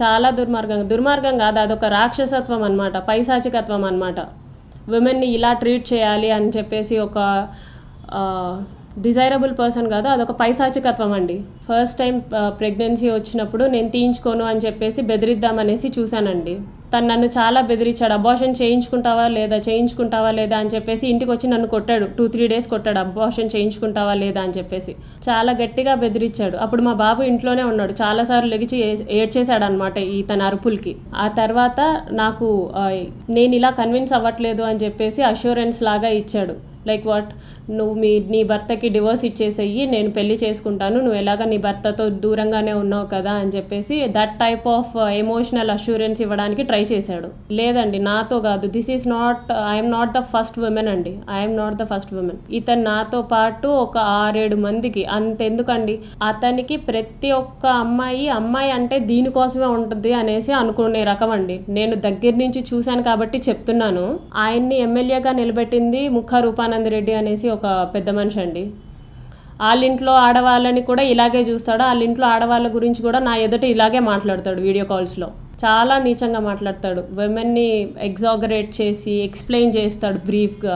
చాలా దుర్మార్గం కాదు, అదొక రాక్షసత్వం అనమాట, పైశాచికత్వం అనమాట. విమెన్ని ఇలా ట్రీట్ చేయాలి అని చెప్పేసి ఒక డిజైరబుల్ పర్సన్ కాదు, అదొక పైశాచికత్వం అండి. ఫస్ట్ టైం ప్రెగ్నెన్సీ వచ్చినప్పుడు నేను తీయించుకోను అని చెప్పేసి బెదిరిద్దామనేసి చూశానండి. తను నన్ను చాలా బెదిరించాడు. అబార్షన్ చేయించుకుంటావా లేదా అని చెప్పేసి ఇంటికి వచ్చి నన్ను కొట్టాడు. 2-3 డేస్ కొట్టాడు, అబార్షన్ చేయించుకుంటావా లేదా అని చెప్పేసి చాలా గట్టిగా బెదిరించాడు. అప్పుడు మా బాబు ఇంట్లోనే ఉన్నాడు. చాలాసార్లు లెగిచి ఏడ్చేశాడు అనమాట ఈ తన అరుపులకి. ఆ తర్వాత నాకు నేను ఇలా కన్విన్స్ అవ్వట్లేదు అని చెప్పేసి అష్యూరెన్స్ లాగా ఇచ్చాడు. లైక్ వాట్, నువ్వు నీ భర్తకి డివోర్స్ ఇచ్చేసేయి, నేను పెళ్లి చేసుకుంటాను, నువ్వు ఎలాగ నీ భర్తతో దూరంగానే ఉన్నావు కదా అని చెప్పేసి that type of emotional assurance ఇవ్వడానికి ట్రై చేశాడు. లేదండి, నాతో కాదు, this is not, I'm not the first woman అండి, I'm not the first woman. ఇతను నాతో పాటు ఒక 6-7 మందికి, అంతెందుకండి, అతనికి ప్రతి ఒక్క అమ్మాయి అంటే దీనికోసమే ఉంటుంది అనేసి అనుకునే రకం అండి. నేను దగ్గర నుంచి చూశాను కాబట్టి చెప్తున్నాను. ఆయన్ని ఎమ్మెల్యేగా నిలబెట్టింది ముఖ రూపానంద రెడ్డి అనేసి ఒక పెద్ద మనిషి అండి. వాళ్ళింట్లో ఆడవాళ్ళని కూడా ఇలాగే చూస్తాడు, వాళ్ళింట్లో ఆడవాళ్ళ గురించి కూడా నా ఎదుట ఇలాగే మాట్లాడతాడు. వీడియో కాల్స్లో చాలా నీచంగా మాట్లాడతాడు. విమెన్ని ఎగ్జాగరేట్ చేసి ఎక్స్ప్లెయిన్ చేస్తాడు బ్రీఫ్గా.